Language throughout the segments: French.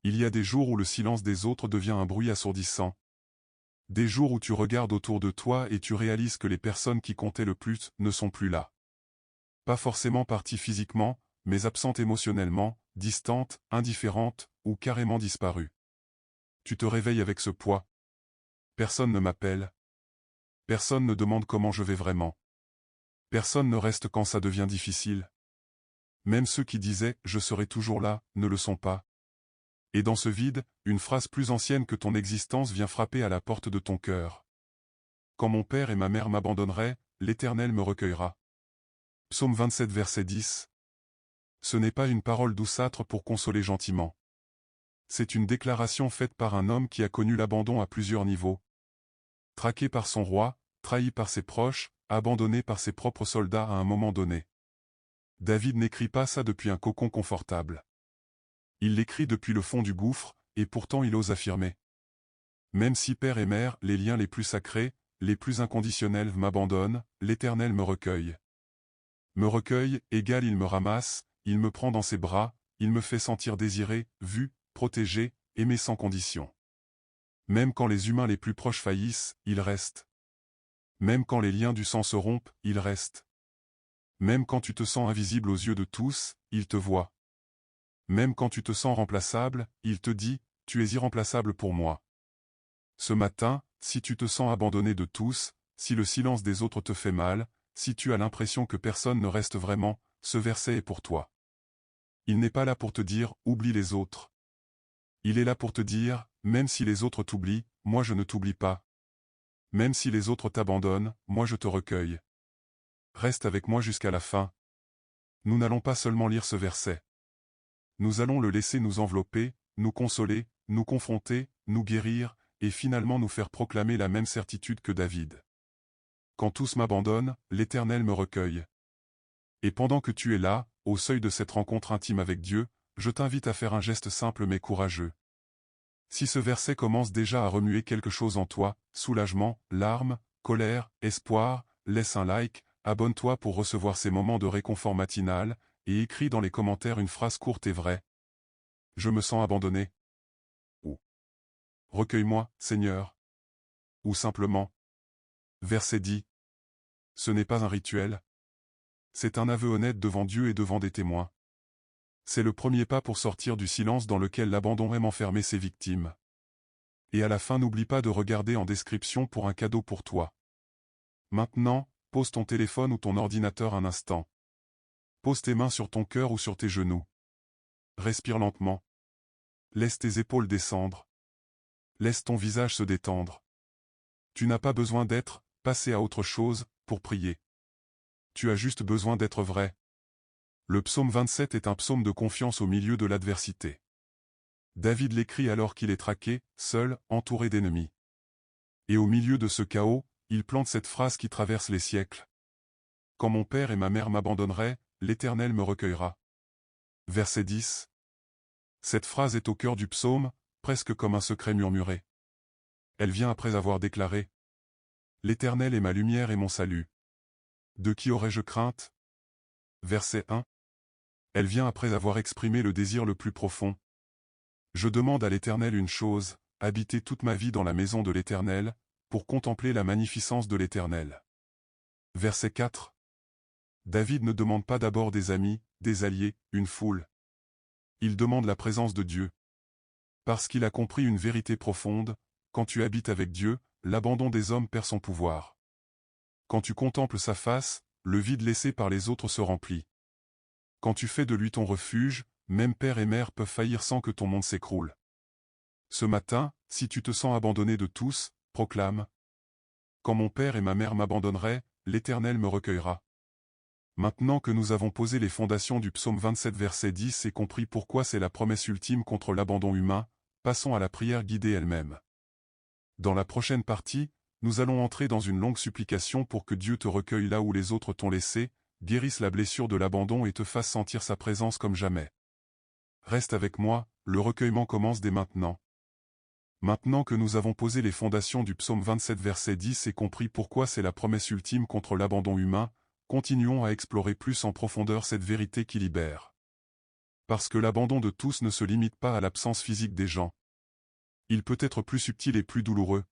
Il y a des jours où le silence des autres devient un bruit assourdissant. Des jours où tu regardes autour de toi et tu réalises que les personnes qui comptaient le plus ne sont plus là. Pas forcément parties physiquement, mais absentes émotionnellement, distantes, indifférentes, ou carrément disparues. Tu te réveilles avec ce poids. Personne ne m'appelle. Personne ne demande comment je vais vraiment. Personne ne reste quand ça devient difficile. Même ceux qui disaient « je serai toujours là » ne le sont pas. Et dans ce vide, une phrase plus ancienne que ton existence vient frapper à la porte de ton cœur. Quand mon père et ma mère m'abandonneraient, l'Éternel me recueillera. Psaume 27 verset 10. Ce n'est pas une parole douceâtre pour consoler gentiment. C'est une déclaration faite par un homme qui a connu l'abandon à plusieurs niveaux. Traqué par son roi, trahi par ses proches, abandonné par ses propres soldats à un moment donné. David n'écrit pas ça depuis un cocon confortable. Il l'écrit depuis le fond du gouffre, et pourtant il ose affirmer. Même si père et mère, les liens les plus sacrés, les plus inconditionnels m'abandonnent, l'Éternel me recueille. Me recueille, égale il me ramasse, il me prend dans ses bras, il me fait sentir désiré, vu, protégé, aimé sans condition. Même quand les humains les plus proches faillissent, il reste. Même quand les liens du sang se rompent, il reste. Même quand tu te sens invisible aux yeux de tous, il te voit. Même quand tu te sens remplaçable, il te dit, tu es irremplaçable pour moi. Ce matin, si tu te sens abandonné de tous, si le silence des autres te fait mal, si tu as l'impression que personne ne reste vraiment, ce verset est pour toi. Il n'est pas là pour te dire « oublie les autres ». Il est là pour te dire « même si les autres t'oublient, moi je ne t'oublie pas. Même si les autres t'abandonnent, moi je te recueille. Reste avec moi jusqu'à la fin. » Nous n'allons pas seulement lire ce verset. Nous allons le laisser nous envelopper, nous consoler, nous confronter, nous guérir, et finalement nous faire proclamer la même certitude que David. Quand tous m'abandonnent, l'Éternel me recueille. Et pendant que tu es là, au seuil de cette rencontre intime avec Dieu, je t'invite à faire un geste simple mais courageux. Si ce verset commence déjà à remuer quelque chose en toi, soulagement, larmes, colère, espoir, laisse un like, abonne-toi pour recevoir ces moments de réconfort matinal, et écris dans les commentaires une phrase courte et vraie. Je me sens abandonné. Ou recueille-moi, Seigneur. Ou simplement. Verset 10. Ce n'est pas un rituel. C'est un aveu honnête devant Dieu et devant des témoins. C'est le premier pas pour sortir du silence dans lequel l'abandon aime enfermer ses victimes. Et à la fin n'oublie pas de regarder en description pour un cadeau pour toi. Maintenant, pose ton téléphone ou ton ordinateur un instant. Pose tes mains sur ton cœur ou sur tes genoux. Respire lentement. Laisse tes épaules descendre. Laisse ton visage se détendre. Tu n'as pas besoin d'être, passé à autre chose, pour prier. Tu as juste besoin d'être vrai. Le psaume 27 est un psaume de confiance au milieu de l'adversité. David l'écrit alors qu'il est traqué, seul, entouré d'ennemis. Et au milieu de ce chaos, il plante cette phrase qui traverse les siècles. Quand mon père et ma mère m'abandonneraient, l'Éternel me recueillera. Verset 10. Cette phrase est au cœur du psaume, presque comme un secret murmuré. Elle vient après avoir déclaré « L'Éternel est ma lumière et mon salut. De qui aurais-je crainte ?» Verset 1. Elle vient après avoir exprimé le désir le plus profond. Je demande à l'Éternel une chose, habiter toute ma vie dans la maison de l'Éternel, pour contempler la magnificence de l'Éternel. Verset 4. David ne demande pas d'abord des amis, des alliés, une foule. Il demande la présence de Dieu. Parce qu'il a compris une vérité profonde, quand tu habites avec Dieu, l'abandon des hommes perd son pouvoir. Quand tu contemples sa face, le vide laissé par les autres se remplit. Quand tu fais de lui ton refuge, même père et mère peuvent faillir sans que ton monde s'écroule. Ce matin, si tu te sens abandonné de tous, proclame. Quand mon père et ma mère m'abandonneraient, l'Éternel me recueillera. Maintenant que nous avons posé les fondations du psaume 27 verset 10 et compris pourquoi c'est la promesse ultime contre l'abandon humain, passons à la prière guidée elle-même. Dans la prochaine partie, nous allons entrer dans une longue supplication pour que Dieu te recueille là où les autres t'ont laissé, guérisse la blessure de l'abandon et te fasse sentir sa présence comme jamais. Reste avec moi, le recueillement commence dès maintenant. Maintenant que nous avons posé les fondations du psaume 27 verset 10 et compris pourquoi c'est la promesse ultime contre l'abandon humain, continuons à explorer plus en profondeur cette vérité qui libère. Parce que l'abandon de tous ne se limite pas à l'absence physique des gens. Il peut être plus subtil et plus douloureux.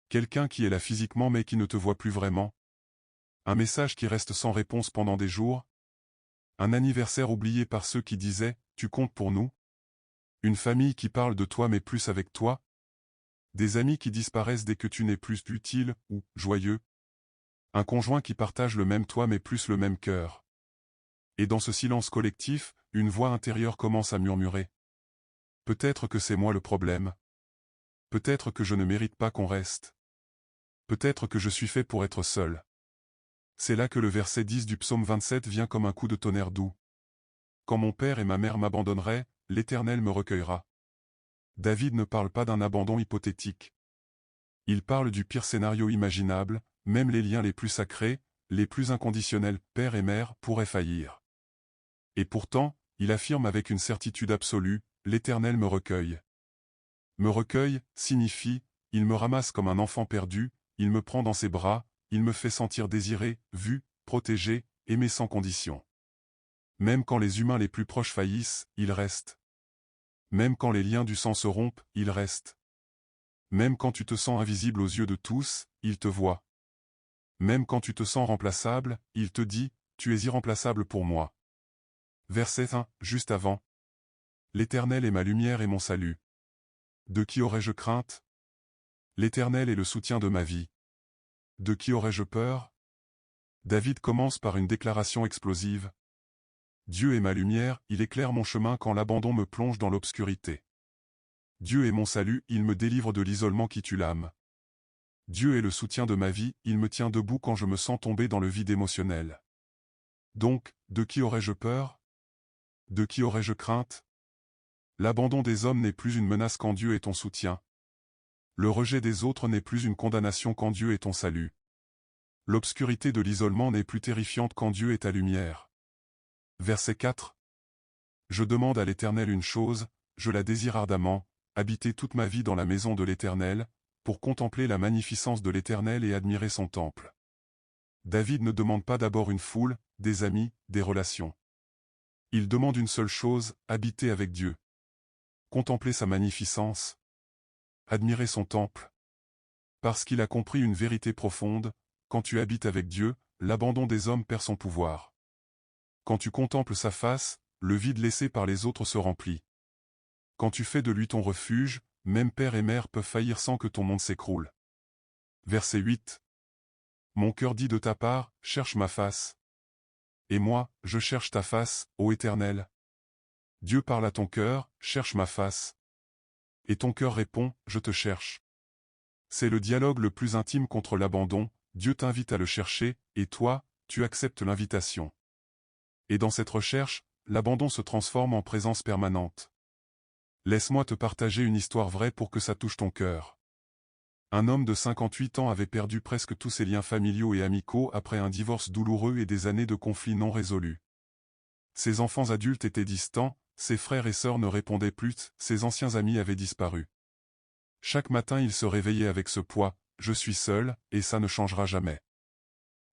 Quelqu'un qui est là physiquement mais qui ne te voit plus vraiment. Un message qui reste sans réponse pendant des jours. Un anniversaire oublié par ceux qui disaient « tu comptes pour nous ». Une famille qui parle de toi mais plus avec toi. Des amis qui disparaissent dès que tu n'es plus utile ou joyeux. Un conjoint qui partage le même toit mais plus le même cœur. Et dans ce silence collectif, une voix intérieure commence à murmurer. Peut-être que c'est moi le problème. Peut-être que je ne mérite pas qu'on reste. Peut-être que je suis fait pour être seul. C'est là que le verset 10 du psaume 27 vient comme un coup de tonnerre doux. Quand mon père et ma mère m'abandonneraient, l'Éternel me recueillera. David ne parle pas d'un abandon hypothétique. Il parle du pire scénario imaginable, même les liens les plus sacrés, les plus inconditionnels, père et mère, pourraient faillir. Et pourtant, il affirme avec une certitude absolue, l'Éternel me recueille. Me recueille, signifie, il me ramasse comme un enfant perdu, il me prend dans ses bras, il me fait sentir désiré, vu, protégé, aimé sans condition. Même quand les humains les plus proches faillissent, il reste. Même quand les liens du sang se rompent, il reste. Même quand tu te sens invisible aux yeux de tous, il te voit. Même quand tu te sens remplaçable, il te dit, tu es irremplaçable pour moi. Verset 1, juste avant. L'Éternel est ma lumière et mon salut. De qui aurais-je crainte? L'Éternel est le soutien de ma vie. De qui aurais-je peur? David commence par une déclaration explosive. Dieu est ma lumière, il éclaire mon chemin quand l'abandon me plonge dans l'obscurité. Dieu est mon salut, il me délivre de l'isolement qui tue l'âme. Dieu est le soutien de ma vie, il me tient debout quand je me sens tomber dans le vide émotionnel. Donc, de qui aurais-je peur? De qui aurais-je crainte? L'abandon des hommes n'est plus une menace quand Dieu est ton soutien. Le rejet des autres n'est plus une condamnation quand Dieu est ton salut. L'obscurité de l'isolement n'est plus terrifiante quand Dieu est ta lumière. Verset 4. Je demande à l'Éternel une chose, je la désire ardemment, habiter toute ma vie dans la maison de l'Éternel, pour contempler la magnificence de l'Éternel et admirer son temple. David ne demande pas d'abord une foule, des amis, des relations. Il demande une seule chose, habiter avec Dieu. Contempler sa magnificence. Admirer son temple. Parce qu'il a compris une vérité profonde, quand tu habites avec Dieu, l'abandon des hommes perd son pouvoir. Quand tu contemples sa face, le vide laissé par les autres se remplit. Quand tu fais de lui ton refuge, même père et mère peuvent faillir sans que ton monde s'écroule. Verset 8. Mon cœur dit de ta part, cherche ma face. Et moi, je cherche ta face, ô Éternel. Dieu parle à ton cœur, cherche ma face. Et ton cœur répond, je te cherche. C'est le dialogue le plus intime contre l'abandon, Dieu t'invite à le chercher, et toi, tu acceptes l'invitation. Et dans cette recherche, l'abandon se transforme en présence permanente. Laisse-moi te partager une histoire vraie pour que ça touche ton cœur. Un homme de 58 ans avait perdu presque tous ses liens familiaux et amicaux après un divorce douloureux et des années de conflits non résolus. Ses enfants adultes étaient distants, ses frères et sœurs ne répondaient plus, ses anciens amis avaient disparu. Chaque matin il se réveillait avec ce poids, je suis seul, et ça ne changera jamais.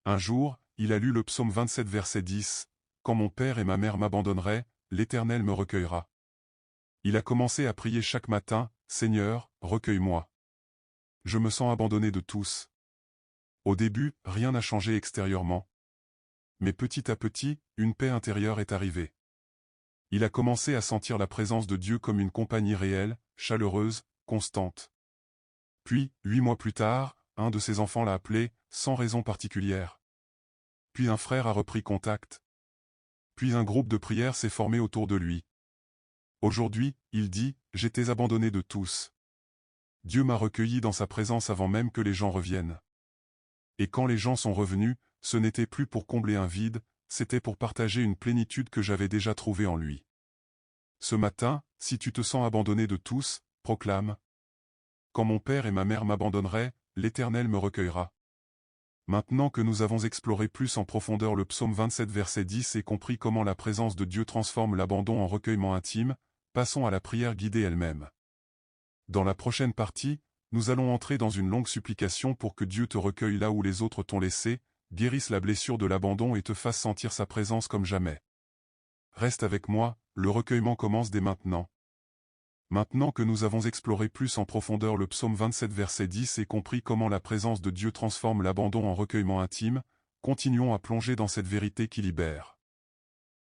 Un jour, il a lu le psaume 27 verset 10, quand mon père et ma mère m'abandonneraient, l'Éternel me recueillera. Il a commencé à prier chaque matin, Seigneur, recueille-moi. Je me sens abandonné de tous. Au début, rien n'a changé extérieurement. Mais petit à petit, une paix intérieure est arrivée. Il a commencé à sentir la présence de Dieu comme une compagnie réelle, chaleureuse, constante. Puis, 8 mois plus tard, un de ses enfants l'a appelé, sans raison particulière. Puis un frère a repris contact. Puis un groupe de prière s'est formé autour de lui. Aujourd'hui, il dit, j'étais abandonné de tous. Dieu m'a recueilli dans sa présence avant même que les gens reviennent. Et quand les gens sont revenus, ce n'était plus pour combler un vide, c'était pour partager une plénitude que j'avais déjà trouvée en lui. Ce matin, si tu te sens abandonné de tous, proclame. Quand mon père et ma mère m'abandonneraient, l'Éternel me recueillera. Maintenant que nous avons exploré plus en profondeur le psaume 27 verset 10 et compris comment la présence de Dieu transforme l'abandon en recueillement intime, passons à la prière guidée elle-même. Dans la prochaine partie, nous allons entrer dans une longue supplication pour que Dieu te recueille là où les autres t'ont laissé, guérisse la blessure de l'abandon et te fasse sentir sa présence comme jamais. Reste avec moi, le recueillement commence dès maintenant. Maintenant que nous avons exploré plus en profondeur le psaume 27 verset 10 et compris comment la présence de Dieu transforme l'abandon en recueillement intime, continuons à plonger dans cette vérité qui libère.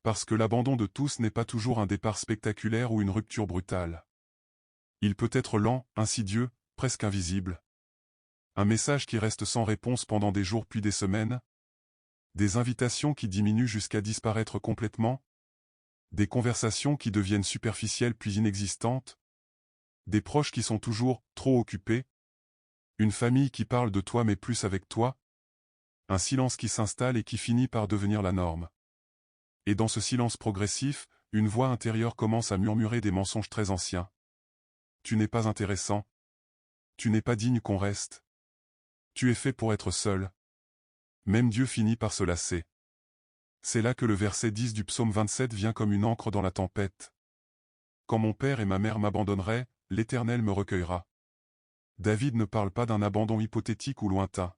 Parce que l'abandon de tous n'est pas toujours un départ spectaculaire ou une rupture brutale. Il peut être lent, insidieux, presque invisible. Un message qui reste sans réponse pendant des jours puis des semaines. Des invitations qui diminuent jusqu'à disparaître complètement. Des conversations qui deviennent superficielles puis inexistantes. Des proches qui sont toujours trop occupés. Une famille qui parle de toi mais plus avec toi. Un silence qui s'installe et qui finit par devenir la norme. Et dans ce silence progressif, une voix intérieure commence à murmurer des mensonges très anciens. Tu n'es pas intéressant. Tu n'es pas digne qu'on reste. Tu es fait pour être seul. Même Dieu finit par se lasser. C'est là que le verset 10 du psaume 27 vient comme une ancre dans la tempête. Quand mon père et ma mère m'abandonneraient, l'Éternel me recueillera. David ne parle pas d'un abandon hypothétique ou lointain.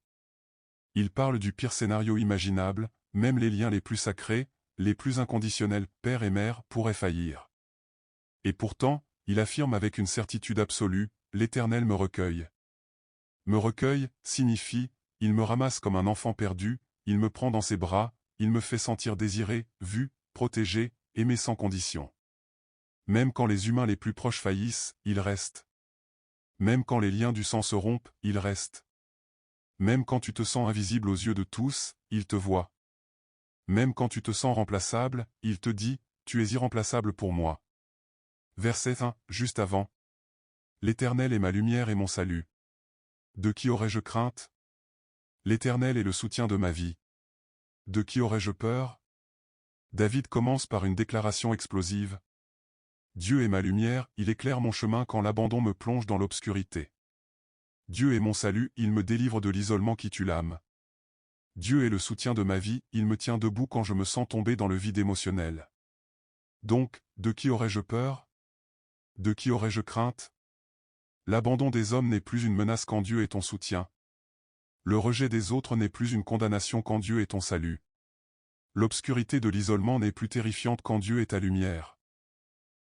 Il parle du pire scénario imaginable, même les liens les plus sacrés, les plus inconditionnels, père et mère, pourraient faillir. Et pourtant, il affirme avec une certitude absolue, l'Éternel me recueille. Me recueille, signifie, il me ramasse comme un enfant perdu, il me prend dans ses bras, il me fait sentir désiré, vu, protégé, aimé sans condition. Même quand les humains les plus proches faillissent, il reste. Même quand les liens du sang se rompent, il reste. Même quand tu te sens invisible aux yeux de tous, il te voit. Même quand tu te sens remplaçable, il te dit, tu es irremplaçable pour moi. Verset 1, juste avant. L'Éternel est ma lumière et mon salut. De qui aurais-je crainte? L'Éternel est le soutien de ma vie. De qui aurais-je peur? David commence par une déclaration explosive. Dieu est ma lumière, il éclaire mon chemin quand l'abandon me plonge dans l'obscurité. Dieu est mon salut, il me délivre de l'isolement qui tue l'âme. Dieu est le soutien de ma vie, il me tient debout quand je me sens tomber dans le vide émotionnel. Donc, de qui aurais-je peur? De qui aurais-je crainte? L'abandon des hommes n'est plus une menace quand Dieu est ton soutien. Le rejet des autres n'est plus une condamnation quand Dieu est ton salut. L'obscurité de l'isolement n'est plus terrifiante quand Dieu est ta lumière.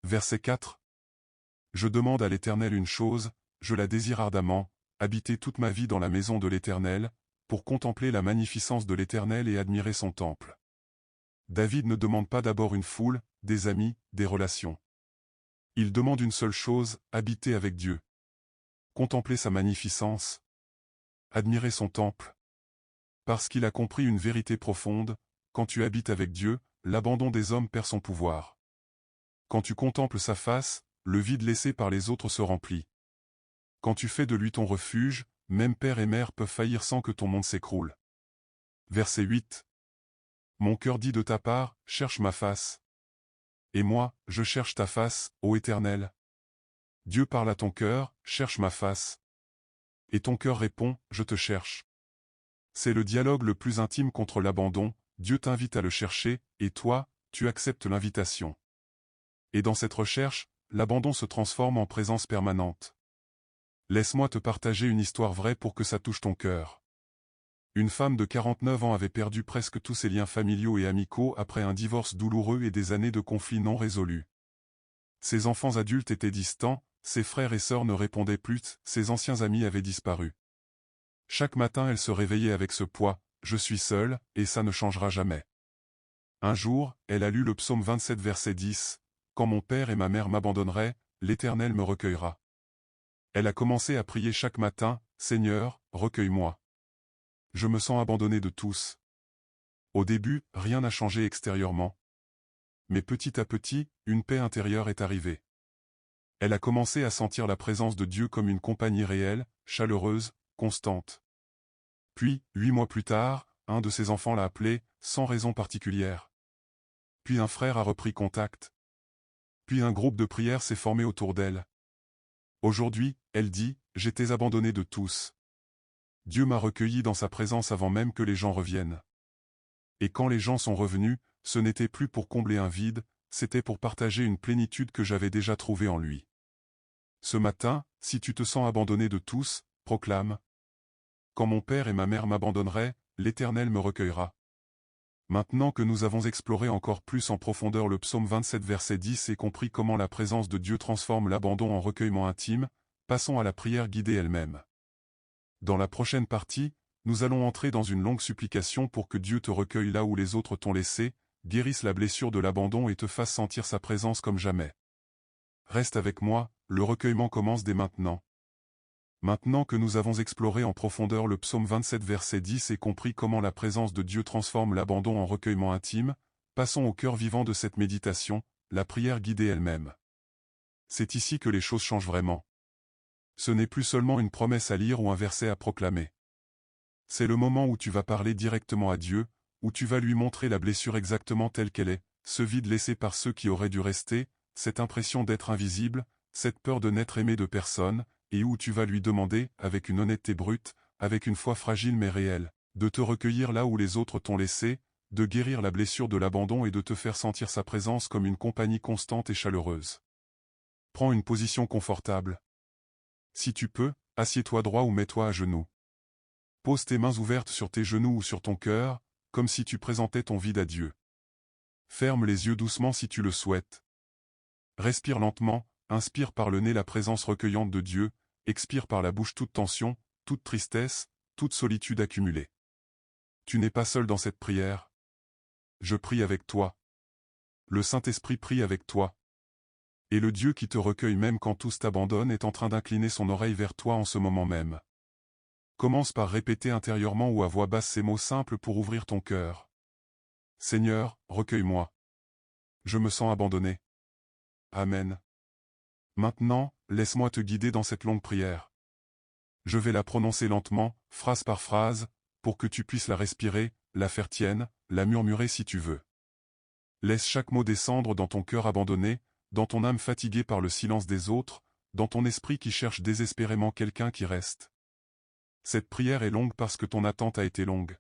Verset 4. Je demande à l'Éternel une chose, je la désire ardemment, habiter toute ma vie dans la maison de l'Éternel, pour contempler la magnificence de l'Éternel et admirer son temple. David ne demande pas d'abord une foule, des amis, des relations. Il demande une seule chose, habiter avec Dieu. Contempler sa magnificence. Admirer son temple. Parce qu'il a compris une vérité profonde, quand tu habites avec Dieu, l'abandon des hommes perd son pouvoir. Quand tu contemples sa face, le vide laissé par les autres se remplit. Quand tu fais de lui ton refuge, même père et mère peuvent faillir sans que ton monde s'écroule. Verset 8. Mon cœur dit de ta part, cherche ma face. Et moi, je cherche ta face, ô Éternel. Dieu parle à ton cœur, cherche ma face. Et ton cœur répond, je te cherche. C'est le dialogue le plus intime contre l'abandon, Dieu t'invite à le chercher, et toi, tu acceptes l'invitation. Et dans cette recherche, l'abandon se transforme en présence permanente. Laisse-moi te partager une histoire vraie pour que ça touche ton cœur. Une femme de 49 ans avait perdu presque tous ses liens familiaux et amicaux après un divorce douloureux et des années de conflits non résolus. Ses enfants adultes étaient distants, ses frères et sœurs ne répondaient plus, ses anciens amis avaient disparu. Chaque matin elle se réveillait avec ce poids, je suis seule, et ça ne changera jamais. Un jour, elle a lu le psaume 27 verset 10, quand mon père et ma mère m'abandonneraient, l'Éternel me recueillera. Elle a commencé à prier chaque matin, Seigneur, recueille-moi. Je me sens abandonnée de tous. Au début, rien n'a changé extérieurement. Mais petit à petit, une paix intérieure est arrivée. Elle a commencé à sentir la présence de Dieu comme une compagnie réelle, chaleureuse, constante. Puis, 8 mois plus tard, un de ses enfants l'a appelée, sans raison particulière. Puis un frère a repris contact. Puis un groupe de prière s'est formé autour d'elle. Aujourd'hui, elle dit, j'étais abandonnée de tous. Dieu m'a recueilli dans sa présence avant même que les gens reviennent. Et quand les gens sont revenus, ce n'était plus pour combler un vide, c'était pour partager une plénitude que j'avais déjà trouvée en lui. Ce matin, si tu te sens abandonné de tous, proclame. Quand mon père et ma mère m'abandonneraient, l'Éternel me recueillera. Maintenant que nous avons exploré encore plus en profondeur le psaume 27 verset 10 et compris comment la présence de Dieu transforme l'abandon en recueillement intime, passons à la prière guidée elle-même. Dans la prochaine partie, nous allons entrer dans une longue supplication pour que Dieu te recueille là où les autres t'ont laissé, guérisse la blessure de l'abandon et te fasse sentir sa présence comme jamais. Reste avec moi, le recueillement commence dès maintenant. Maintenant que nous avons exploré en profondeur le psaume 27 verset 10 et compris comment la présence de Dieu transforme l'abandon en recueillement intime, passons au cœur vivant de cette méditation, la prière guidée elle-même. C'est ici que les choses changent vraiment. Ce n'est plus seulement une promesse à lire ou un verset à proclamer. C'est le moment où tu vas parler directement à Dieu, où tu vas lui montrer la blessure exactement telle qu'elle est, ce vide laissé par ceux qui auraient dû rester, cette impression d'être invisible, cette peur de n'être aimé de personne, et où tu vas lui demander, avec une honnêteté brute, avec une foi fragile mais réelle, de te recueillir là où les autres t'ont laissé, de guérir la blessure de l'abandon et de te faire sentir sa présence comme une compagnie constante et chaleureuse. Prends une position confortable. Si tu peux, assieds-toi droit ou mets-toi à genoux. Pose tes mains ouvertes sur tes genoux ou sur ton cœur, comme si tu présentais ton vide à Dieu. Ferme les yeux doucement si tu le souhaites. Respire lentement, inspire par le nez la présence recueillante de Dieu, expire par la bouche toute tension, toute tristesse, toute solitude accumulée. Tu n'es pas seul dans cette prière. Je prie avec toi. Le Saint-Esprit prie avec toi. Et le Dieu qui te recueille même quand tous t'abandonnent est en train d'incliner son oreille vers toi en ce moment même. Commence par répéter intérieurement ou à voix basse ces mots simples pour ouvrir ton cœur. Seigneur, recueille-moi. Je me sens abandonné. Amen. Maintenant, laisse-moi te guider dans cette longue prière. Je vais la prononcer lentement, phrase par phrase, pour que tu puisses la respirer, la faire tienne, la murmurer si tu veux. Laisse chaque mot descendre dans ton cœur abandonné, dans ton âme fatiguée par le silence des autres, dans ton esprit qui cherche désespérément quelqu'un qui reste. Cette prière est longue parce que ton attente a été longue.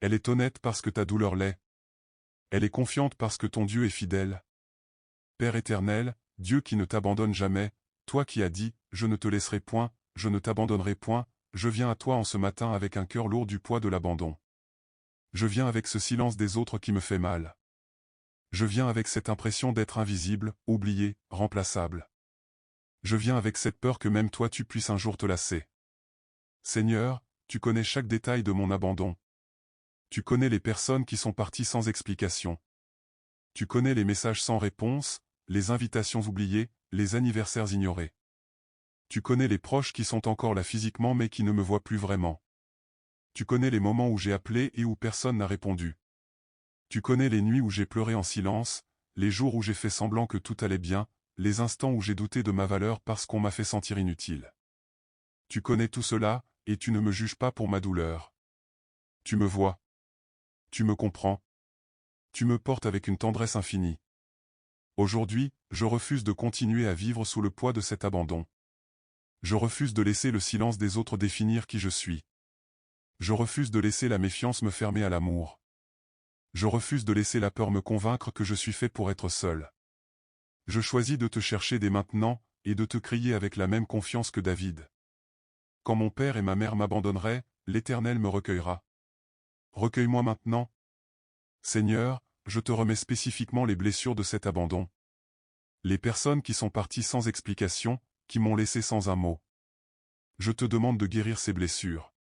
Elle est honnête parce que ta douleur l'est. Elle est confiante parce que ton Dieu est fidèle. Père éternel, Dieu qui ne t'abandonne jamais, toi qui as dit, je ne te laisserai point, je ne t'abandonnerai point, je viens à toi en ce matin avec un cœur lourd du poids de l'abandon. Je viens avec ce silence des autres qui me fait mal. Je viens avec cette impression d'être invisible, oublié, remplaçable. Je viens avec cette peur que même toi tu puisses un jour te lasser. Seigneur, tu connais chaque détail de mon abandon. Tu connais les personnes qui sont parties sans explication. Tu connais les messages sans réponse, les invitations oubliées, les anniversaires ignorés. Tu connais les proches qui sont encore là physiquement mais qui ne me voient plus vraiment. Tu connais les moments où j'ai appelé et où personne n'a répondu. Tu connais les nuits où j'ai pleuré en silence, les jours où j'ai fait semblant que tout allait bien, les instants où j'ai douté de ma valeur parce qu'on m'a fait sentir inutile. Tu connais tout cela, et tu ne me juges pas pour ma douleur. Tu me vois. Tu me comprends. Tu me portes avec une tendresse infinie. Aujourd'hui, je refuse de continuer à vivre sous le poids de cet abandon. Je refuse de laisser le silence des autres définir qui je suis. Je refuse de laisser la méfiance me fermer à l'amour. Je refuse de laisser la peur me convaincre que je suis fait pour être seul. Je choisis de te chercher dès maintenant, et de te crier avec la même confiance que David. Quand mon père et ma mère m'abandonneraient, l'Éternel me recueillera. Recueille-moi maintenant. Seigneur, je te remets spécifiquement les blessures de cet abandon. Les personnes qui sont parties sans explication, qui m'ont laissé sans un mot. Je te demande de guérir ces blessures.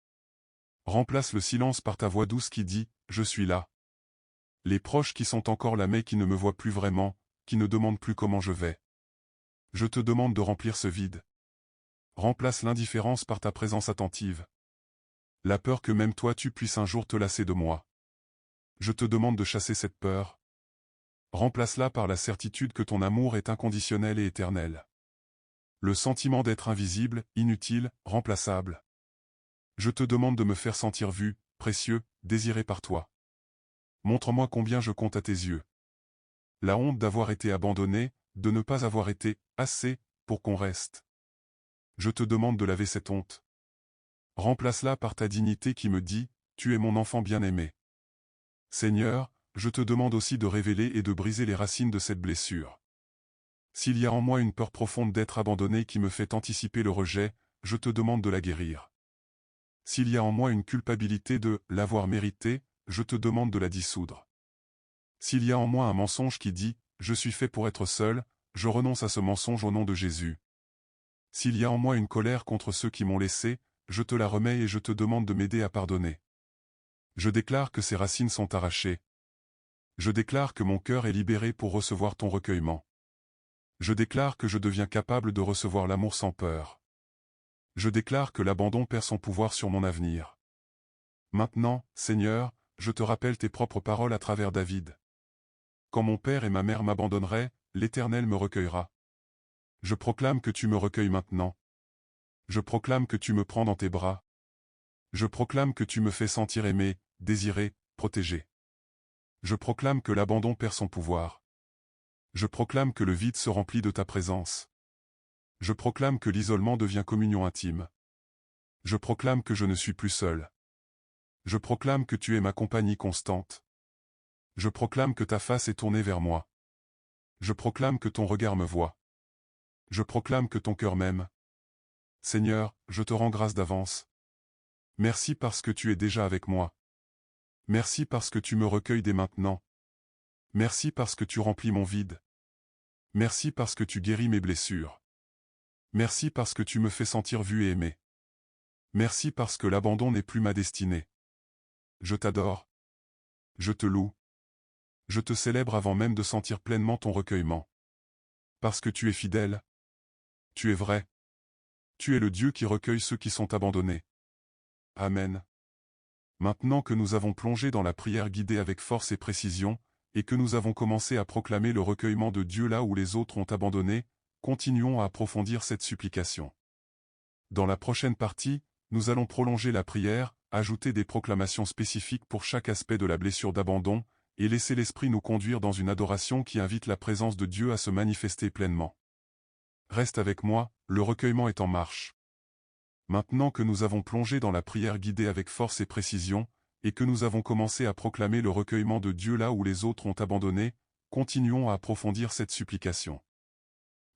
Remplace le silence par ta voix douce qui dit « Je suis là ». Les proches qui sont encore là mais qui ne me voient plus vraiment, qui ne demandent plus comment je vais. Je te demande de remplir ce vide. Remplace l'indifférence par ta présence attentive. La peur que même toi tu puisses un jour te lasser de moi. Je te demande de chasser cette peur. Remplace-la par la certitude que ton amour est inconditionnel et éternel. Le sentiment d'être invisible, inutile, remplaçable. Je te demande de me faire sentir vu, précieux, désiré par toi. Montre-moi combien je compte à tes yeux. La honte d'avoir été abandonné, de ne pas avoir été assez pour qu'on reste. Je te demande de laver cette honte. Remplace-la par ta dignité qui me dit « Tu es mon enfant bien-aimé ». Seigneur, je te demande aussi de révéler et de briser les racines de cette blessure. S'il y a en moi une peur profonde d'être abandonné qui me fait anticiper le rejet, je te demande de la guérir. S'il y a en moi une culpabilité de l'avoir mérité, je te demande de la dissoudre. S'il y a en moi un mensonge qui dit « Je suis fait pour être seul », je renonce à ce mensonge au nom de Jésus. S'il y a en moi une colère contre ceux qui m'ont laissé, je te la remets et je te demande de m'aider à pardonner. Je déclare que ces racines sont arrachées. Je déclare que mon cœur est libéré pour recevoir ton recueillement. Je déclare que je deviens capable de recevoir l'amour sans peur. Je déclare que l'abandon perd son pouvoir sur mon avenir. Maintenant, Seigneur, je te rappelle tes propres paroles à travers David. Quand mon père et ma mère m'abandonneraient, l'Éternel me recueillera. Je proclame que tu me recueilles maintenant. Je proclame que tu me prends dans tes bras. Je proclame que tu me fais sentir aimé, désiré, protégé. Je proclame que l'abandon perd son pouvoir. Je proclame que le vide se remplit de ta présence. Je proclame que l'isolement devient communion intime. Je proclame que je ne suis plus seul. Je proclame que tu es ma compagnie constante. Je proclame que ta face est tournée vers moi. Je proclame que ton regard me voit. Je proclame que ton cœur m'aime. Seigneur, je te rends grâce d'avance. Merci parce que tu es déjà avec moi. Merci parce que tu me recueilles dès maintenant. Merci parce que tu remplis mon vide. Merci parce que tu guéris mes blessures. Merci parce que tu me fais sentir vu et aimé. Merci parce que l'abandon n'est plus ma destinée. Je t'adore. Je te loue. Je te célèbre avant même de sentir pleinement ton recueillement. Parce que tu es fidèle. Tu es vrai. Tu es le Dieu qui recueille ceux qui sont abandonnés. Amen. Maintenant que nous avons plongé dans la prière guidée avec force et précision, et que nous avons commencé à proclamer le recueillement de Dieu là où les autres ont abandonné, continuons à approfondir cette supplication. Dans la prochaine partie, nous allons prolonger la prière, ajouter des proclamations spécifiques pour chaque aspect de la blessure d'abandon, et laisser l'Esprit nous conduire dans une adoration qui invite la présence de Dieu à se manifester pleinement. Reste avec moi, le recueillement est en marche. Maintenant que nous avons plongé dans la prière guidée avec force et précision, et que nous avons commencé à proclamer le recueillement de Dieu là où les autres ont abandonné, continuons à approfondir cette supplication.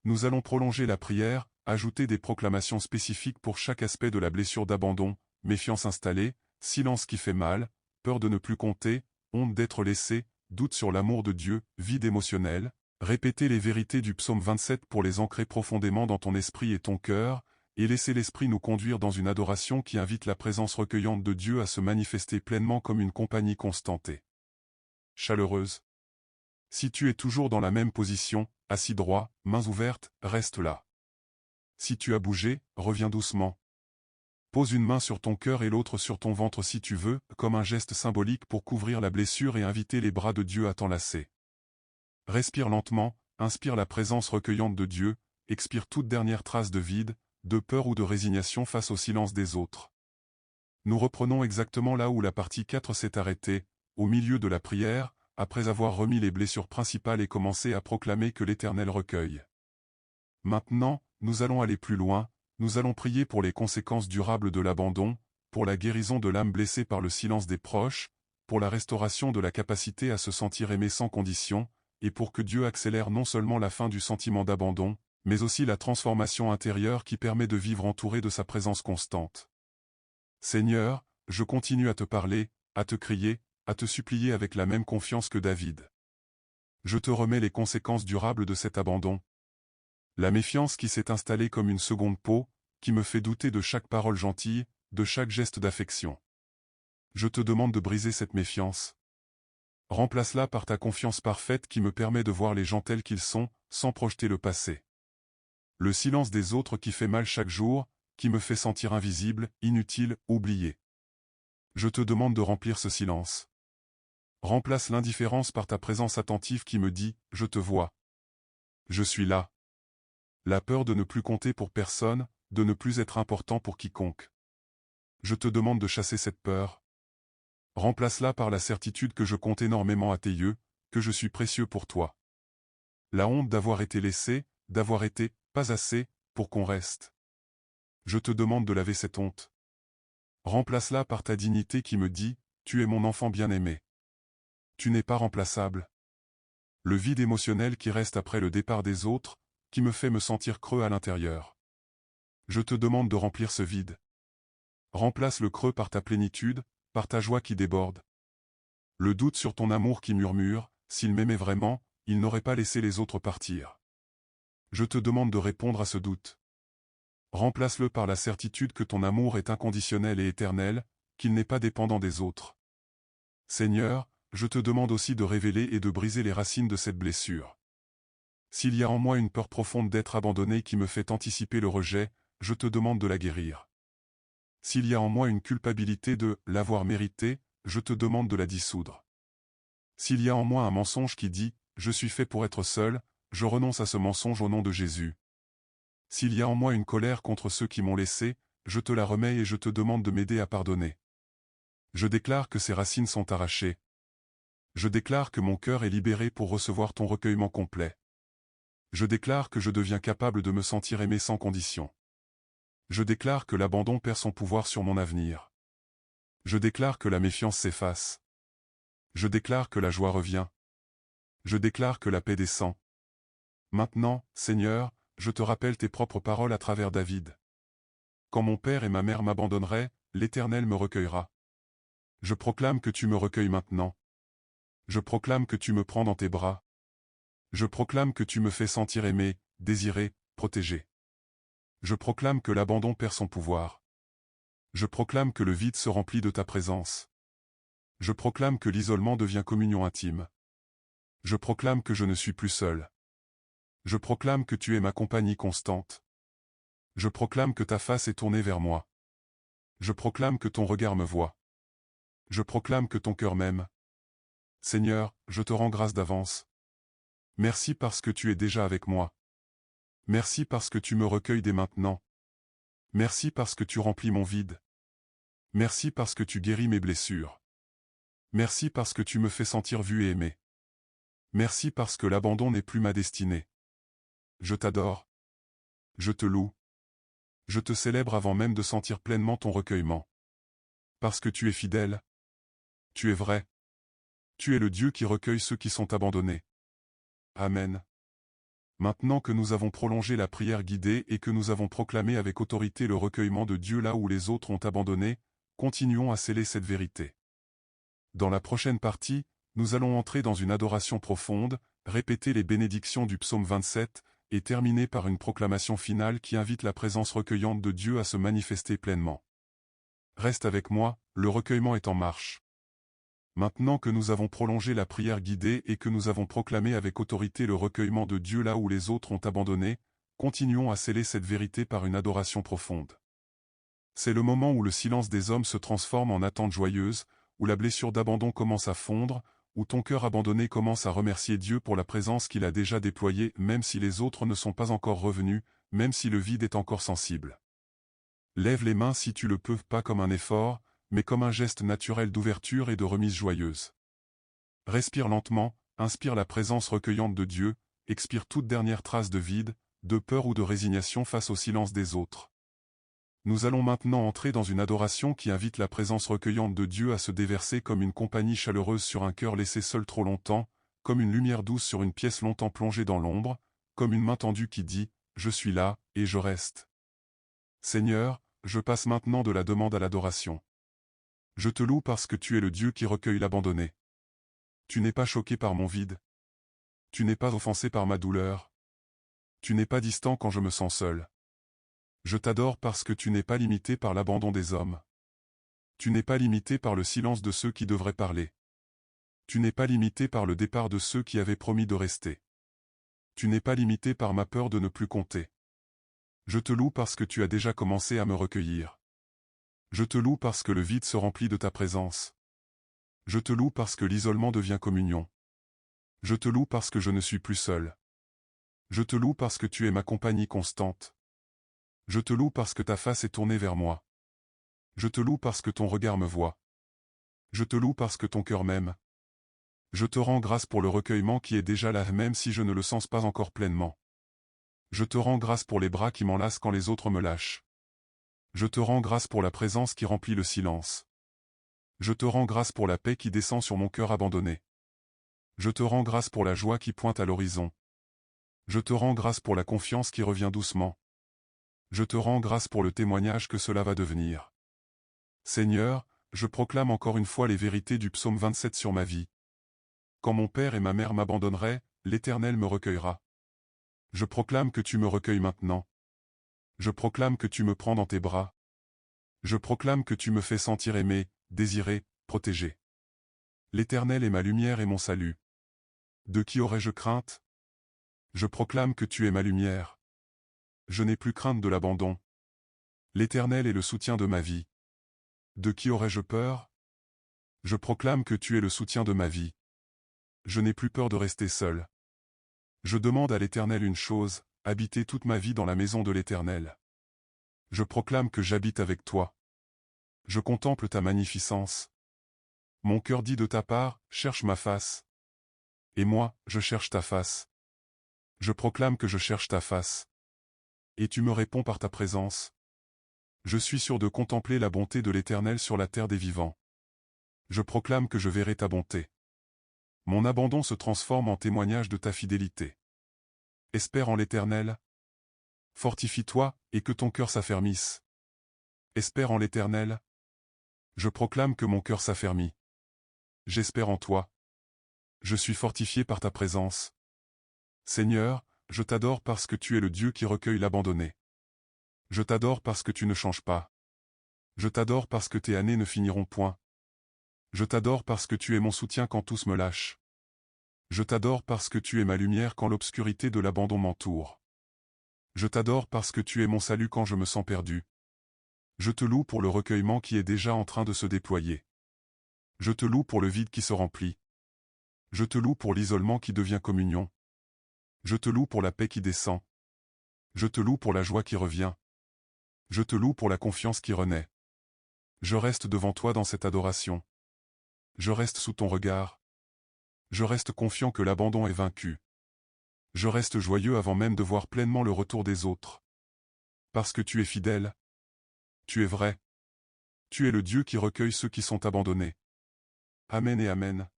Nous allons prolonger la prière, ajouter des proclamations spécifiques pour chaque aspect de la blessure d'abandon, méfiance installée, silence qui fait mal, peur de ne plus compter, honte d'être laissé, doute sur l'amour de Dieu, vide émotionnel. Répéter les vérités du psaume 27 pour les ancrer profondément dans ton esprit et ton cœur, et laisser l'Esprit nous conduire dans une adoration qui invite la présence recueillante de Dieu à se manifester pleinement comme une compagnie constante et chaleureuse. Si tu es toujours dans la même position, assis droit, mains ouvertes, reste là. Si tu as bougé, reviens doucement. Pose une main sur ton cœur et l'autre sur ton ventre si tu veux, comme un geste symbolique pour couvrir la blessure et inviter les bras de Dieu à t'enlacer. Respire lentement, inspire la présence recueillante de Dieu, expire toute dernière trace de vide, de peur ou de résignation face au silence des autres. Nous reprenons exactement là où la partie 4 s'est arrêtée, au milieu de la prière, après avoir remis les blessures principales et commencé à proclamer que l'Éternel recueille. Maintenant, nous allons aller plus loin, nous allons prier pour les conséquences durables de l'abandon, pour la guérison de l'âme blessée par le silence des proches, pour la restauration de la capacité à se sentir aimé sans condition, et pour que Dieu accélère non seulement la fin du sentiment d'abandon, mais aussi la transformation intérieure qui permet de vivre entouré de sa présence constante. Seigneur, je continue à te parler, à te crier, à te supplier avec la même confiance que David. Je te remets les conséquences durables de cet abandon. La méfiance qui s'est installée comme une seconde peau, qui me fait douter de chaque parole gentille, de chaque geste d'affection. Je te demande de briser cette méfiance. Remplace-la par ta confiance parfaite qui me permet de voir les gens tels qu'ils sont, sans projeter le passé. Le silence des autres qui fait mal chaque jour, qui me fait sentir invisible, inutile, oublié. Je te demande de remplir ce silence. Remplace l'indifférence par ta présence attentive qui me dit « Je te vois. Je suis là ». La peur de ne plus compter pour personne, de ne plus être important pour quiconque. Je te demande de chasser cette peur. Remplace-la par la certitude que je compte énormément à tes yeux, que je suis précieux pour toi. La honte d'avoir été laissé, d'avoir été pas assez, pour qu'on reste. Je te demande de laver cette honte. Remplace-la par ta dignité qui me dit « Tu es mon enfant bien-aimé. Tu n'es pas remplaçable. » Le vide émotionnel qui reste après le départ des autres, qui me fait me sentir creux à l'intérieur. Je te demande de remplir ce vide. Remplace le creux par ta plénitude, par ta joie qui déborde. Le doute sur ton amour qui murmure, s'il m'aimait vraiment, il n'aurait pas laissé les autres partir. Je te demande de répondre à ce doute. Remplace-le par la certitude que ton amour est inconditionnel et éternel, qu'il n'est pas dépendant des autres. Seigneur, je te demande aussi de révéler et de briser les racines de cette blessure. S'il y a en moi une peur profonde d'être abandonné qui me fait anticiper le rejet, je te demande de la guérir. S'il y a en moi une culpabilité de l'avoir mérité, je te demande de la dissoudre. S'il y a en moi un mensonge qui dit « Je suis fait pour être seul », je renonce à ce mensonge au nom de Jésus. S'il y a en moi une colère contre ceux qui m'ont laissé, je te la remets et je te demande de m'aider à pardonner. Je déclare que ces racines sont arrachées. Je déclare que mon cœur est libéré pour recevoir ton recueillement complet. Je déclare que je deviens capable de me sentir aimé sans condition. Je déclare que l'abandon perd son pouvoir sur mon avenir. Je déclare que la méfiance s'efface. Je déclare que la joie revient. Je déclare que la paix descend. Maintenant, Seigneur, je te rappelle tes propres paroles à travers David. Quand mon père et ma mère m'abandonneraient, l'Éternel me recueillera. Je proclame que tu me recueilles maintenant. Je proclame que tu me prends dans tes bras. Je proclame que tu me fais sentir aimé, désiré, protégé. Je proclame que l'abandon perd son pouvoir. Je proclame que le vide se remplit de ta présence. Je proclame que l'isolement devient communion intime. Je proclame que je ne suis plus seul. Je proclame que tu es ma compagnie constante. Je proclame que ta face est tournée vers moi. Je proclame que ton regard me voit. Je proclame que ton cœur m'aime. Seigneur, je te rends grâce d'avance. Merci parce que tu es déjà avec moi. Merci parce que tu me recueilles dès maintenant. Merci parce que tu remplis mon vide. Merci parce que tu guéris mes blessures. Merci parce que tu me fais sentir vu et aimé. Merci parce que l'abandon n'est plus ma destinée. Je t'adore. Je te loue. Je te célèbre avant même de sentir pleinement ton recueillement. Parce que tu es fidèle. Tu es vrai. Tu es le Dieu qui recueille ceux qui sont abandonnés. Amen. Maintenant que nous avons prolongé la prière guidée et que nous avons proclamé avec autorité le recueillement de Dieu là où les autres ont abandonné, continuons à sceller cette vérité. Dans la prochaine partie, nous allons entrer dans une adoration profonde, répéter les bénédictions du psaume 27, et terminer par une proclamation finale qui invite la présence recueillante de Dieu à se manifester pleinement. Reste avec moi, le recueillement est en marche. Maintenant que nous avons prolongé la prière guidée et que nous avons proclamé avec autorité le recueillement de Dieu là où les autres ont abandonné, continuons à sceller cette vérité par une adoration profonde. C'est le moment où le silence des hommes se transforme en attente joyeuse, où la blessure d'abandon commence à fondre, où ton cœur abandonné commence à remercier Dieu pour la présence qu'il a déjà déployée même si les autres ne sont pas encore revenus, même si le vide est encore sensible. Lève les mains si tu le peux, pas comme un effort, mais comme un geste naturel d'ouverture et de remise joyeuse. Respire lentement, inspire la présence recueillante de Dieu, expire toute dernière trace de vide, de peur ou de résignation face au silence des autres. Nous allons maintenant entrer dans une adoration qui invite la présence recueillante de Dieu à se déverser comme une compagnie chaleureuse sur un cœur laissé seul trop longtemps, comme une lumière douce sur une pièce longtemps plongée dans l'ombre, comme une main tendue qui dit « Je suis là, et je reste ». Seigneur, je passe maintenant de la demande à l'adoration. Je te loue parce que tu es le Dieu qui recueille l'abandonné. Tu n'es pas choqué par mon vide. Tu n'es pas offensé par ma douleur. Tu n'es pas distant quand je me sens seul. Je t'adore parce que tu n'es pas limité par l'abandon des hommes. Tu n'es pas limité par le silence de ceux qui devraient parler. Tu n'es pas limité par le départ de ceux qui avaient promis de rester. Tu n'es pas limité par ma peur de ne plus compter. Je te loue parce que tu as déjà commencé à me recueillir. Je te loue parce que le vide se remplit de ta présence. Je te loue parce que l'isolement devient communion. Je te loue parce que je ne suis plus seul. Je te loue parce que tu es ma compagnie constante. Je te loue parce que ta face est tournée vers moi. Je te loue parce que ton regard me voit. Je te loue parce que ton cœur m'aime. Je te rends grâce pour le recueillement qui est déjà là même si je ne le sens pas encore pleinement. Je te rends grâce pour les bras qui m'enlacent quand les autres me lâchent. Je te rends grâce pour la présence qui remplit le silence. Je te rends grâce pour la paix qui descend sur mon cœur abandonné. Je te rends grâce pour la joie qui pointe à l'horizon. Je te rends grâce pour la confiance qui revient doucement. Je te rends grâce pour le témoignage que cela va devenir. Seigneur, je proclame encore une fois les vérités du psaume 27 sur ma vie. Quand mon père et ma mère m'abandonneraient, l'Éternel me recueillera. Je proclame que tu me recueilles maintenant. Je proclame que tu me prends dans tes bras. Je proclame que tu me fais sentir aimé, désiré, protégé. L'Éternel est ma lumière et mon salut. De qui aurais-je crainte? Je proclame que tu es ma lumière. Je n'ai plus crainte de l'abandon. L'Éternel est le soutien de ma vie. De qui aurais-je peur? Je proclame que tu es le soutien de ma vie. Je n'ai plus peur de rester seul. Je demande à l'Éternel une chose, habiter toute ma vie dans la maison de l'Éternel. Je proclame que j'habite avec toi. Je contemple ta magnificence. Mon cœur dit de ta part, cherche ma face. Et moi, je cherche ta face. Je proclame que je cherche ta face. Et tu me réponds par ta présence. Je suis sûr de contempler la bonté de l'Éternel sur la terre des vivants. Je proclame que je verrai ta bonté. Mon abandon se transforme en témoignage de ta fidélité. Espère en l'Éternel. Fortifie-toi, et que ton cœur s'affermisse. Espère en l'Éternel. Je proclame que mon cœur s'affermit. J'espère en toi. Je suis fortifié par ta présence. Seigneur, je t'adore parce que tu es le Dieu qui recueille l'abandonné. Je t'adore parce que tu ne changes pas. Je t'adore parce que tes années ne finiront point. Je t'adore parce que tu es mon soutien quand tous me lâchent. Je t'adore parce que tu es ma lumière quand l'obscurité de l'abandon m'entoure. Je t'adore parce que tu es mon salut quand je me sens perdu. Je te loue pour le recueillement qui est déjà en train de se déployer. Je te loue pour le vide qui se remplit. Je te loue pour l'isolement qui devient communion. Je te loue pour la paix qui descend. Je te loue pour la joie qui revient. Je te loue pour la confiance qui renaît. Je reste devant toi dans cette adoration. Je reste sous ton regard. Je reste confiant que l'abandon est vaincu. Je reste joyeux avant même de voir pleinement le retour des autres. Parce que tu es fidèle. Tu es vrai. Tu es le Dieu qui recueille ceux qui sont abandonnés. Amen et Amen.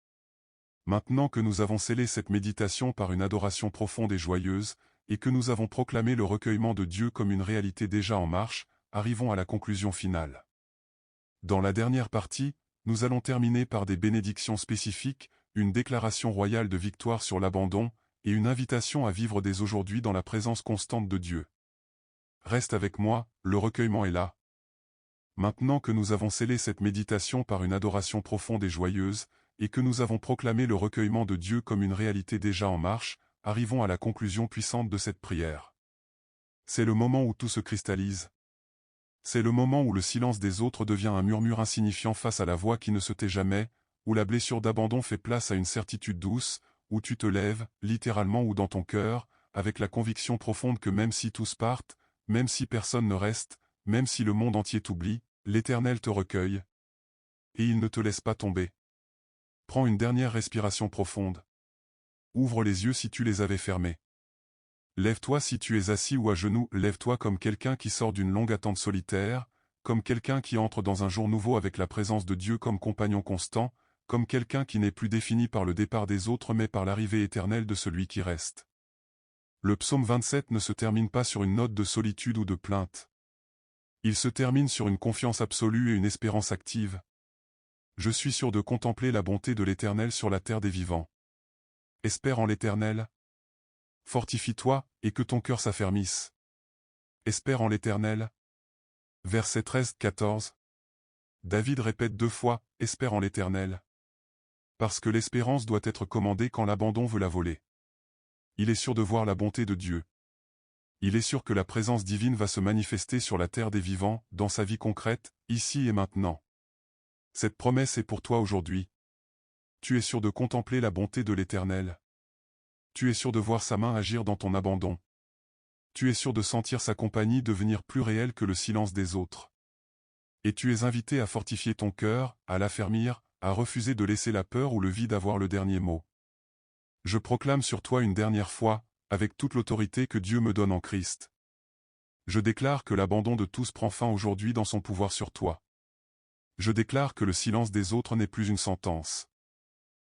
Maintenant que nous avons scellé cette méditation par une adoration profonde et joyeuse, et que nous avons proclamé le recueillement de Dieu comme une réalité déjà en marche, arrivons à la conclusion finale. Dans la dernière partie, nous allons terminer par des bénédictions spécifiques, une déclaration royale de victoire sur l'abandon, et une invitation à vivre dès aujourd'hui dans la présence constante de Dieu. Reste avec moi, le recueillement est là. Maintenant que nous avons scellé cette méditation par une adoration profonde et joyeuse, et que nous avons proclamé le recueillement de Dieu comme une réalité déjà en marche, arrivons à la conclusion puissante de cette prière. C'est le moment où tout se cristallise. C'est le moment où le silence des autres devient un murmure insignifiant face à la voix qui ne se tait jamais, où la blessure d'abandon fait place à une certitude douce, où tu te lèves, littéralement ou dans ton cœur, avec la conviction profonde que même si tous partent, même si personne ne reste, même si le monde entier t'oublie, l'Éternel te recueille. Et il ne te laisse pas tomber. Prends une dernière respiration profonde. Ouvre les yeux si tu les avais fermés. Lève-toi si tu es assis ou à genoux, lève-toi comme quelqu'un qui sort d'une longue attente solitaire, comme quelqu'un qui entre dans un jour nouveau avec la présence de Dieu comme compagnon constant, comme quelqu'un qui n'est plus défini par le départ des autres mais par l'arrivée éternelle de celui qui reste. Le psaume 27 ne se termine pas sur une note de solitude ou de plainte. Il se termine sur une confiance absolue et une espérance active. Je suis sûr de contempler la bonté de l'Éternel sur la terre des vivants. Espère en l'Éternel. Fortifie-toi, et que ton cœur s'affermisse. Espère en l'Éternel. Versets 13-14. David répète 2 fois, espère en l'Éternel. Parce que l'espérance doit être commandée quand l'abandon veut la voler. Il est sûr de voir la bonté de Dieu. Il est sûr que la présence divine va se manifester sur la terre des vivants, dans sa vie concrète, ici et maintenant. Cette promesse est pour toi aujourd'hui. Tu es sûr de contempler la bonté de l'Éternel. Tu es sûr de voir sa main agir dans ton abandon. Tu es sûr de sentir sa compagnie devenir plus réelle que le silence des autres. Et tu es invité à fortifier ton cœur, à l'affermir, à refuser de laisser la peur ou le vide avoir le dernier mot. Je proclame sur toi une dernière fois, avec toute l'autorité que Dieu me donne en Christ. Je déclare que l'abandon de tous prend fin aujourd'hui dans son pouvoir sur toi. Je déclare que le silence des autres n'est plus une sentence.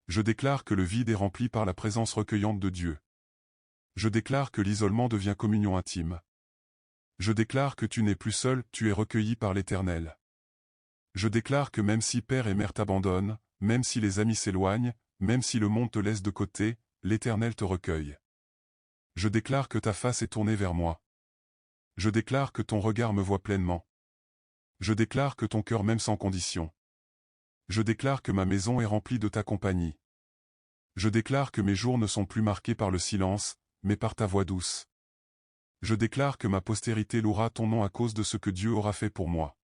Je déclare que le vide est rempli par la présence recueillante de Dieu. Je déclare que l'isolement devient communion intime. Je déclare que tu n'es plus seul, tu es recueilli par l'Éternel. Je déclare que même si père et mère t'abandonnent, même si les amis s'éloignent, même si le monde te laisse de côté, l'Éternel te recueille. Je déclare que ta face est tournée vers moi. Je déclare que ton regard me voit pleinement. Je déclare que ton cœur m'aime sans condition. Je déclare que ma maison est remplie de ta compagnie. Je déclare que mes jours ne sont plus marqués par le silence, mais par ta voix douce. Je déclare que ma postérité louera ton nom à cause de ce que Dieu aura fait pour moi.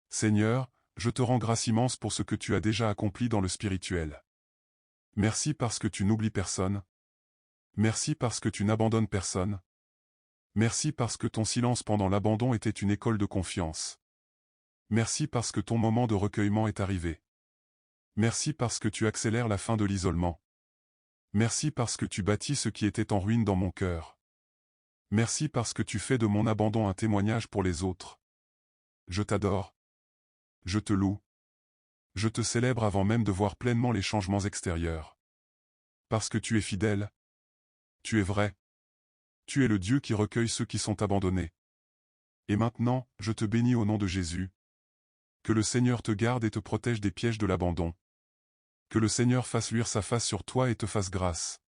Seigneur, je te rends grâce immense pour ce que tu as déjà accompli dans le spirituel. Merci parce que tu n'oublies personne. Merci parce que tu n'abandonnes personne. Merci parce que ton silence pendant l'abandon était une école de confiance. Merci parce que ton moment de recueillement est arrivé. Merci parce que tu accélères la fin de l'isolement. Merci parce que tu bâtis ce qui était en ruine dans mon cœur. Merci parce que tu fais de mon abandon un témoignage pour les autres. Je t'adore. Je te loue. Je te célèbre avant même de voir pleinement les changements extérieurs. Parce que tu es fidèle. Tu es vrai. Tu es le Dieu qui recueille ceux qui sont abandonnés. Et maintenant, je te bénis au nom de Jésus. Que le Seigneur te garde et te protège des pièges de l'abandon. Que le Seigneur fasse luire sa face sur toi et te fasse grâce.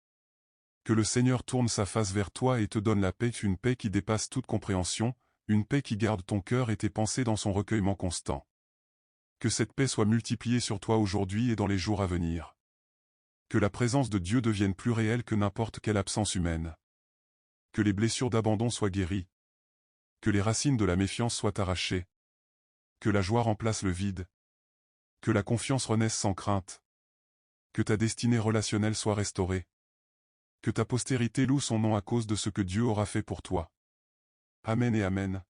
Que le Seigneur tourne sa face vers toi et te donne la paix, une paix qui dépasse toute compréhension, une paix qui garde ton cœur et tes pensées dans son recueillement constant. Que cette paix soit multipliée sur toi aujourd'hui et dans les jours à venir. Que la présence de Dieu devienne plus réelle que n'importe quelle absence humaine. Que les blessures d'abandon soient guéries. Que les racines de la méfiance soient arrachées. Que la joie remplace le vide. Que la confiance renaisse sans crainte. Que ta destinée relationnelle soit restaurée. Que ta postérité loue son nom à cause de ce que Dieu aura fait pour toi. Amen et Amen.